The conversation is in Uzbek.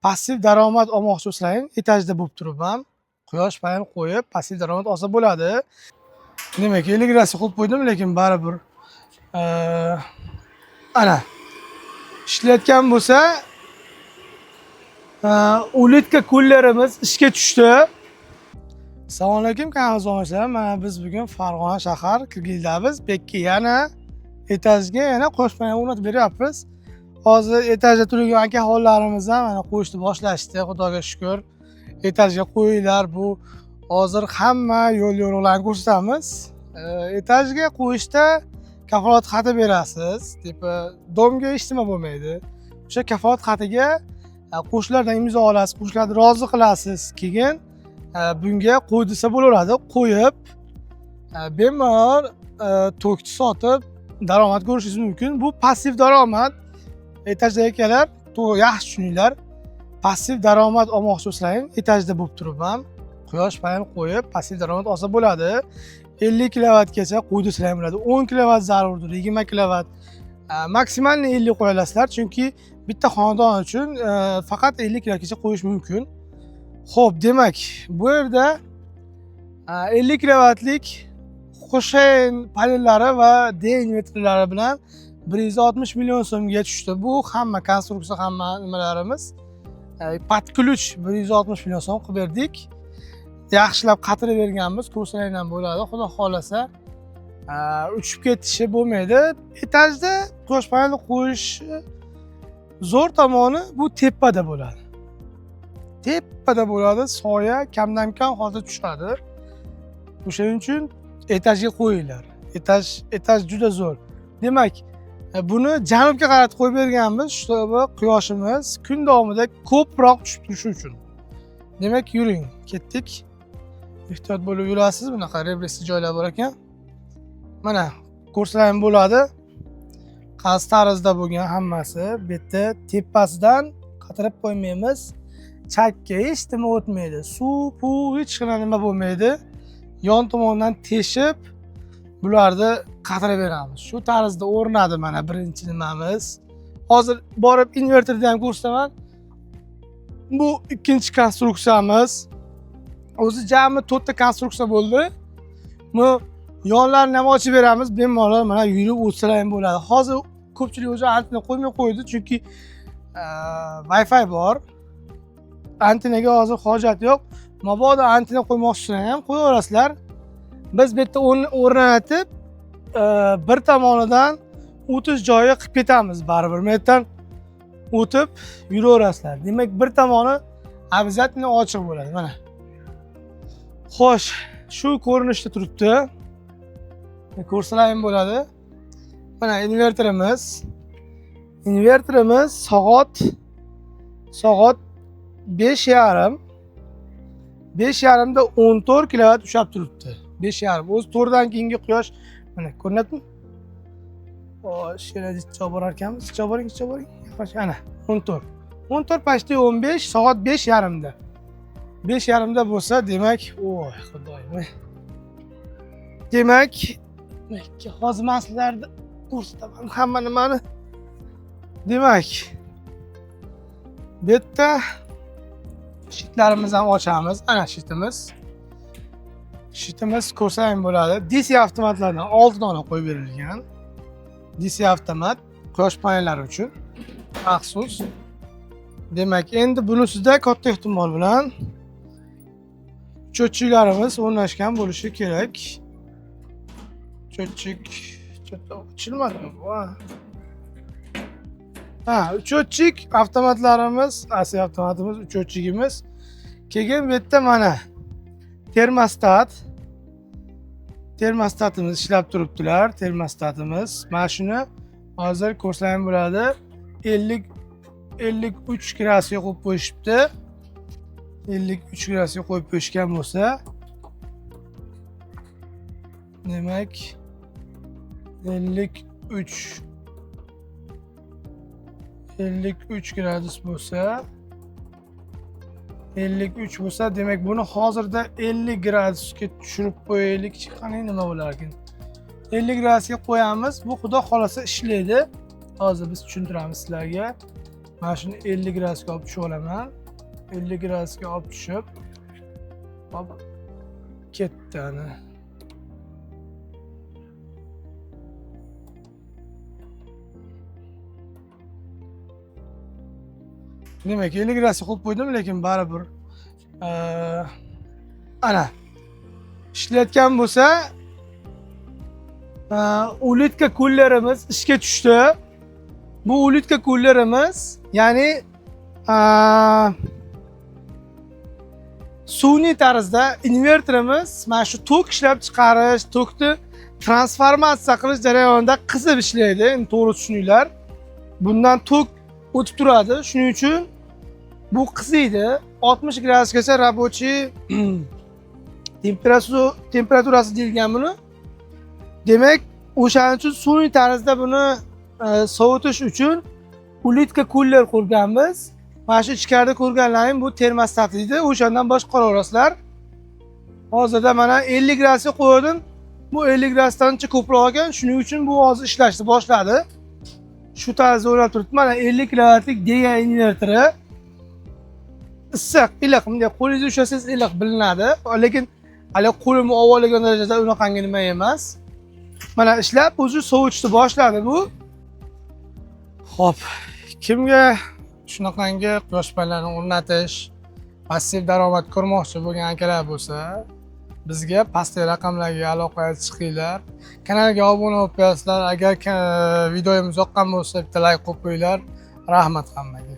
passiv daromad olmoqchi bo'lsang, etajda bo'lib turibman. Quyosh payin qo'yib, passiv daromad olsa bo'ladi. Demak, 50 gradusga qo'yib qo'ydim, lekin baribir ana ishlayotgan bo'lsa, ulitka kullarimiz ishga tushdi. Assalomu alaykum, kanalimiz. Mana biz bugun Farg'ona shahar Kirgildamiz. Bekki yana etajga quyosh panel o'rnatib beryapmiz. Hozir etajda turgan aka-xonlarimiz ham mana qo'yishni boshlashdi, xudoga shukr. Etajga qo'yinglar, bu hozir hamma yo'l-yo'riqlarni ko'rsatamiz. Etajga qo'yishda kafolat xati berasiz. Tipi domga hech nima bo'lmaydi. O'sha kafolat xatiga qo'shnilardan imzo olasiz, qo'shnilarni rozi qilasiz. Keyin bunga qo'y desa bo'laveradi. Qo'yib bemalol tokni sotib daromad ko'rishingiz mumkin. Bu passiv daromad. Etajda akalar, yaxshi tushuninglar. Passiv daromad olmoqchi bo'lsang, etajda bo'lib turibman. Quyosh payin qo'yib, passiv daromad olsa bo'ladi. 50 kilovatgacha qo'ydirsa ham bo'ladi. 10 kilovat zarurdir, 20 kilovat. Maksimalni 50 qo'ya olasizlar, chunki bitta xonadon uchun faqat 50 kilovatgacha qo'yish mumkin. Xo'p, demak, bu yerda 50 kilovatlik qo'shin panellari va D invertorlari bilan 160 million so'mga tushdi. Bu hamma konstruksiya, hamma nimalarimiz. Под ключ 160 million so'm qilib berdik. Yaxshilab qatirib berganmiz, ko'rsalar ham bo'ladi. Xudo xolasa uchib ketishi bo'lmaydi. Etajda quyosh paneli qo'yish zo'r tomoni bu tepada bo'ladi. Tepada bo'ladi, soya kamdan-kam hozir tushadi. O'shaning uchun etajga qo'yinglar. Etaj juda zo'r. Demak, buni janubga qaratib qo'yib berganmiz, shunday quyoshimiz kun davomida ko'proq tushib turishi uchun. Demak, yuring, ketdik. Ehtiyot bo'lib yurasiz, bunaqa rebresi joylar bor ekan. Mana ko'rsalar ham bo'ladi. Qaz tarzda bo'lgan hammasi. Bu yerda tepasidan qatirib qo'ymaymiz. Chakka hech nima o'tmaydi. Suv, hech qanaqa nima bo'lmaydi. Yon tomondan teshib bularni qatirib beramiz. Shu tarzda o'rnadi mana birinchi nimamiz. Hozir borib invertorni ham ko'rsataman. Bu ikkinchi konstruksiyamiz. O'zi jami 4 ta konstruksiya bo'ldi. Bu yonlarini ham ochib beramiz. Bemalol mana yurib o'tsalar ham bo'ladi. Hozir ko'pchilik o'zi antenna qo'ymay qo'ydi, chunki Wi-Fi bor. Antenaga hozir hojat yo'q. Mabodo antenna qo'ymoqchilar ham qo'yaverasizlar. Biz bu yerda o'rnatib bir tomonidan o'tish joyi qilib ketamiz baribir. Bu yerdan o'tib yuraverasizlar. Demak, bir tomoni обязательно ochiq bo'ladi. Mana. Xo'sh, shu ko'rinishda turibdi. Ko'rsalar ham bo'ladi. Mana invertorimiz. Invertorimiz soat 5:30. 5:30 da 14 kilovat ushlab turibdi. 5:30. O'zi 4 dan keyingi quyosh mana ko'rinadimi? Xo'sh, yana chiqib borar ekanmiz. Chiqib boring. Yaxshi, ana 14. 14 pashti 15, soat 5:30 da. 5:30 da bo'lsa, demak, voy xudoyim. Demak, hozir men sizlarga ko'rsataman hamma nimani. Demak, bu yerda shitlarimizni ham ochamiz. Ana shitimiz. Shitimiz ko'rsa ham bo'ladi. DC avtomatlardan 6 dona qo'yib berilgan. DC avtomat quyosh panellari uchun maxsus. Demak, endi bunisida katta ehtimol bilan cho'tchiklarimiz o'rnashgan bo'lishi kerak. Cho'tchik ochilmadimi bu? Cho'tchik avtomatlarimiz, asli avtomatimiz, cho'tchigimiz. Keyin bu yerda mana termostatimiz ishlab turibdilar. Termostatimiz. Mana shuni hozir ko'rsam bo'ladi. 53 gradusga qo'yib qo'yishibdi. 53 gradusga qo'yib qo'yishgan bo'lsa, demak 53 gradus bo'lsa, 53 bo'lsa, demak buni hozirda 50 gradusga tushirib qo'yaylik. Qanday nima bo'lar ekan? 50 gradusga qo'yamiz. Bu xudo xolasa ishlaydi. Hozir biz tushuntiramiz sizlarga. Mana shuni 50 gradusga olib tushib olaman. 50 gradusga olib tushib, hop ketdi ana. Demak, 50 gradusga qo'yib qo'ydim, lekin baribir ana ishlayotgan bo'lsa, ulitka kullerimiz ishga tushdi. Bu ulitka kullerimiz, ya'ni sun'iy tarzda invertorimiz mana shu tok ishlab chiqarish, tokni transformatsiya qilish jarayonida qizib ishlaydi. Endi to'g'ri tushuninglar. Bundan tok o'tib turadi. Shuning uchun bu qiziydi. 60 gradusgacha рабочий temperaturasi deyilgan buni. Demak, o'shaning uchun sun'iy tarzda buni sovutish uchun ulitka kuller qurganmiz. Mana shu ichkarida ko'rganlaring bu termostat edi. O'shandan boshqaraverasizlar. Hozirda mana 50 gradusga qo'ydim. Bu 50 gradusdan ancha ko'proq ekan, shuning uchun bu hozir ishlashni boshladi. Shu tarzda o'rnab turibdi. Mana 50 kilovatlik degan invertori. Issiq, iliq, bunday qo'lingizga ushlasangiz iliq bilinadi. Lekin hali qo'limni ovolagan darajada unaqangi nima emas. Mana ishlab, o'zi sovutishni boshladi bu. Xo'p, kimga shunaqangi quyosh panelarini o'rnatish, passiv daromad ko'rmoqchi bo'lgan akalar bo'lsa, bizga pastdagi raqamlarga aloqaga chiqinglar. Kanalga obuna bo'lib qo'yasizlar. Agar videomiz yoqqan bo'lsa, bitta like qo'yib qo'yinglar. Rahmat hammaga.